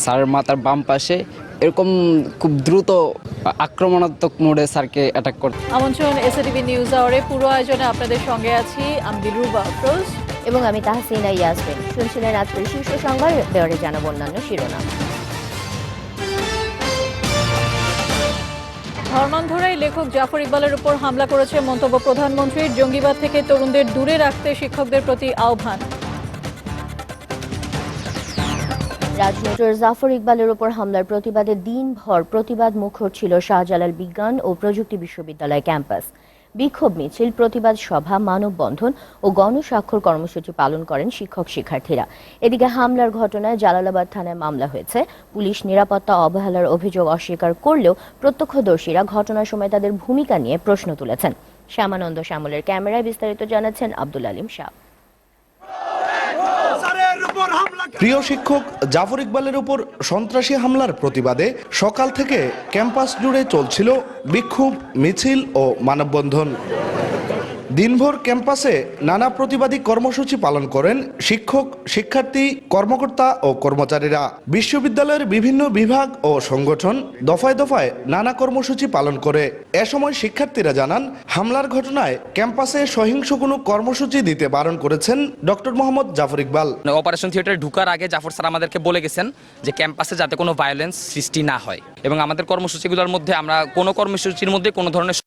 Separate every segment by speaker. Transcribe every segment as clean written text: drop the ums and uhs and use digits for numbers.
Speaker 1: স্যারের মাথার বাম পাশে এরকম খুব দ্রুত আক্রমণাত্মক মোডে স্যারকে অ্যাটাক করতে।
Speaker 2: আমন্ত্রণ এসএটিভি নিউজ আওয়ারে পুরো আয়োজনে আপনাদের সঙ্গে আছি আমি দিলরুবা আফরোজ
Speaker 3: এবং আমি তাহসিনা ইয়াসমিন। শুনছিলেন আজকের শীর্ষ সংবাদ, দেওয়ারে জানাবো অন্যান্য শিরোনাম।
Speaker 2: ধর্মান্ধরাই লেখক জাফর ইকবালের উপর হামলা করেছে মন্তব্য প্রধানমন্ত্রীর। জঙ্গিবাদ থেকে তরুণদের দূরে রাখতে শিক্ষকদের প্রতি আহ্বান।
Speaker 3: রাজনৈতিক জাফর ইকবালের উপর হামলার প্রতিবাদে দিনভর প্রতিবাদ মুখর ছিল শাহজালাল বিজ্ঞান ও প্রযুক্তি বিশ্ববিদ্যালয় ক্যাম্পাস। বিক্ষোভ মিছিল, প্রতিবাদ সভা, মানববন্ধন ও গণস্বাক্ষর কর্মসূচি পালন করেন শিক্ষক শিক্ষার্থীরা। এদিকে হামলার ঘটনায় জালালাবাদ থানায় মামলা হয়েছে। পুলিশ নিরাপত্তা অবহেলার অভিযোগ অস্বীকার করলেও প্রত্যক্ষদর্শীরা ঘটনার সময় তাদের ভূমিকা নিয়ে প্রশ্ন তুলেছেন। শ্যামানন্দ শ্যামলের ক্যামেরায় বিস্তারিত জানাচ্ছেন আব্দুল আলিম শাহ।
Speaker 4: প্রিয় শিক্ষক জাফর ইকবালের উপর সন্ত্রাসী হামলার প্রতিবাদে সকাল থেকে ক্যাম্পাস জুড়ে চলছিল বিক্ষোভ মিছিল ও মানববন্ধন। দিনভর ক্যাম্পাসে নানা প্রতিবাদী কর্মসূচি পালন করেন শিক্ষক, শিক্ষার্থী, কর্মকর্তা ও কর্মচারীরা। বিশ্ববিদ্যালয়ের বিভিন্ন বিভাগ ও সংগঠন দফায় দফায় নানা কর্মসূচি পালন করে। এ সময় শিক্ষার্থীরা জানান, হামলার ঘটনায় ক্যাম্পাসে সহিংস কোনো কর্মসূচি দিতে বারণ করেছেন ডক্টর মোহাম্মদ জাফর ইকবাল।
Speaker 5: অপারেশন থিয়েটারে ঢুকার আগে জাফর স্যার আমাদেরকে বলে গেছেন যে ক্যাম্পাসে যাতে কোনো ভায়োলেন্স সৃষ্টি না হয়, এবং আমাদের কর্মসূচিগুলোর মধ্যে আমরা কোনো কর্মসূচির মধ্যে কোনো ধরনের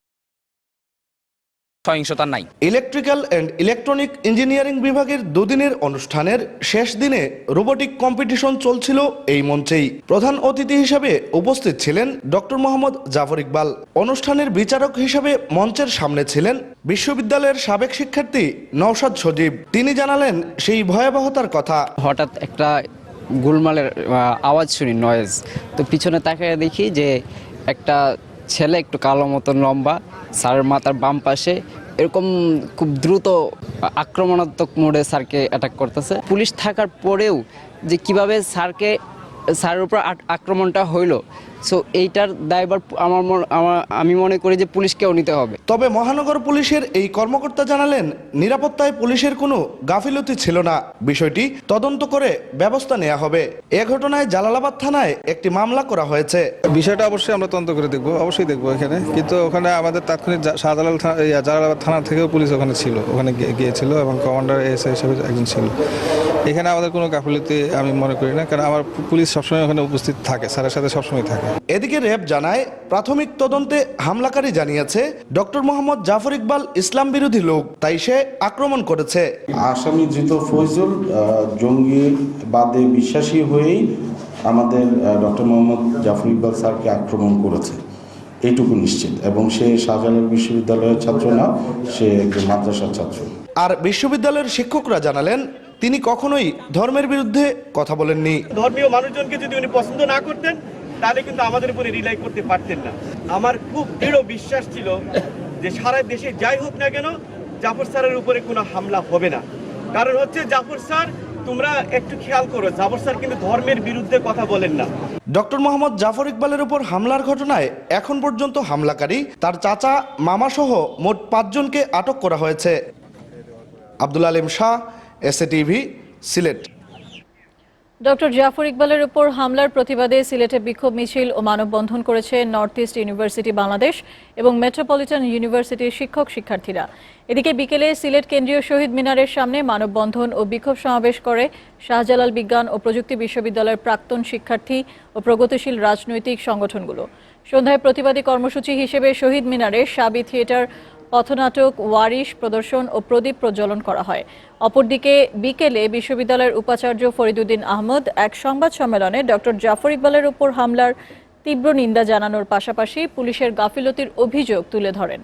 Speaker 5: সহিংসতা নাই।
Speaker 4: ইলেকট্রিক্যাল অ্যান্ড ইলেকট্রনিক ইঞ্জিনিয়ারিং বিভাগের দুদিনের অনুষ্ঠানের শেষ দিনে রোবোটিক কম্পিটিশন চলছিল এই মঞ্চেই। প্রধান অতিথি হিসেবে উপস্থিত ছিলেন ডক্টর মোহাম্মদ জাফর ইকবাল। অনুষ্ঠানের বিচারক হিসেবে মঞ্চের সামনে ছিলেন বিশ্ববিদ্যালয়ের সাবেক শিক্ষার্থী নওশাদ সজীব। তিনি জানালেন সেই ভয়াবহতার কথা।
Speaker 1: হঠাৎ একটা গোলমালের আওয়াজ শুনি, নয়েজ। তো পিছনে তাকিয়ে দেখি যে একটা ছেলে একটু কালো মতন লম্বা, স্যারের মাথার বাম পাশে এরকম খুব দ্রুত আক্রমণাত্মক মোডে স্যারকে অ্যাটাক করতেছে। পুলিশ থাকার পরেও যে কিভাবে স্যারের উপর আক্রমণটা হইল, সো এইটার দায়ভার আমি মনে করি যে পুলিশকেও নিতে হবে।
Speaker 4: তবে মহানগর পুলিশের এই কর্মকর্তা জানালেন, নিরাপত্তায় পুলিশের কোনো গাফিলতি ছিল না, বিষয়টি তদন্ত করে ব্যবস্থা নেওয়া হবে। এ ঘটনায় জালালাবাদ থানায় একটি মামলা করা হয়েছে।
Speaker 6: বিষয়টা অবশ্যই আমরা তদন্ত করে দেখবো, অবশ্যই দেখবো এখানে। কিন্তু ওখানে আমাদের তাৎক্ষণিক জালালাবাদ থানা থেকেও পুলিশ ওখানে ছিল, ওখানে গিয়েছিল এবং কমান্ডার এসআই হিসেবে একজন ছিল। এখানে আমাদের কোনো গাফিলতি আমি মনে করি না, কারণ আমার পুলিশ সবসময় ওখানে উপস্থিত থাকে, স্যারের সাথে সবসময় থাকে।
Speaker 4: এদিকে র্যাব জানায়, প্রাথমিক তদন্তে হামলাকারী জানিয়েছে ডক্টর মোহাম্মদ জাফর ইকবাল ইসলাম বিরোধী লোক, তাই সে আক্রমণ করেছে।
Speaker 7: আসামি ধৃত ফয়জুল জঙ্গিবাদে বিশ্বাসী হয়েই আমাদের ডক্টর মোহাম্মদ জাফর ইকবাল স্যারকে আক্রমণ করেছে, এইটুকু নিশ্চিত। এবং সে শাহজালাল বিশ্ববিদ্যালয়ের ছাত্র না, সে একজন মাদ্রাসার ছাত্র।
Speaker 4: আর বিশ্ববিদ্যালয়ের শিক্ষকরা জানালেন, তিনি কখনোই ধর্মের বিরুদ্ধে কথা বলেননি।
Speaker 8: ধর্মীয় মানুষজনকে যদি উনি পছন্দ না করতেন তাহলে কিন্তু আমাদের উপরে রিলাই করতে পারতেন না। আমার খুব দৃঢ় বিশ্বাস ছিল যে সারা দেশে যাই হোক না কেন জাফর স্যারের উপরে কোনো হামলা হবে না। কারণ হচ্ছে জাফর স্যার, তোমরা একটু খেয়াল করো, জাফর স্যার কিন্তু ধর্মের বিরুদ্ধে কথা বলেন না।
Speaker 4: ডক্টর মোহাম্মদ জাফর ইকবালের উপর হামলার ঘটনায় এখন পর্যন্ত হামলাকারী, তার চাচা, মামা সহ মোট 5 জনকে আটক করা হয়েছে। আব্দুল আলিম শাহ, এসএটিভি, সিলেট।
Speaker 2: ডক্টর জাফর ইকবালের উপর হামলার প্রতিবাদে সিলেটে বিক্ষোভ মিছিল ও মানববন্ধন করেছে নর্থ ইস্ট ইউনিভার্সিটি বাংলাদেশ এবং মেট্রোপলিটন ইউনিভার্সিটির শিক্ষক শিক্ষার্থীরা। এদিকে বিকেলে সিলেট কেন্দ্রীয় শহীদ মিনারের সামনে মানববন্ধন ও বিক্ষোভ সমাবেশ করে শাহজালাল বিজ্ঞান ও প্রযুক্তি বিশ্ববিদ্যালয়ের প্রাক্তন শিক্ষার্থী ও প্রগতিশীল রাজনৈতিক সংগঠনগুলো। সন্ধ্যায় প্রতিবাদী কর্মসূচি হিসেবে শহীদ মিনারে সাবি থিয়েটার, পথনাটক, ওয়ারিশ প্রদর্শন ও প্রদীপ প্রজ্বলন করা হয়। অপরদিকে বিকেলে বিশ্ববিদ্যালয়ের উপাচার্য ফরিদুদ্দিন আহমদ এক সংবাদ সম্মেলনে ডক্টর জাফর ইকবালের উপর হামলার তীব্র নিন্দা জানানোর পাশাপাশি পুলিশের গাফিলতির অভিযোগ তুলে ধরেন।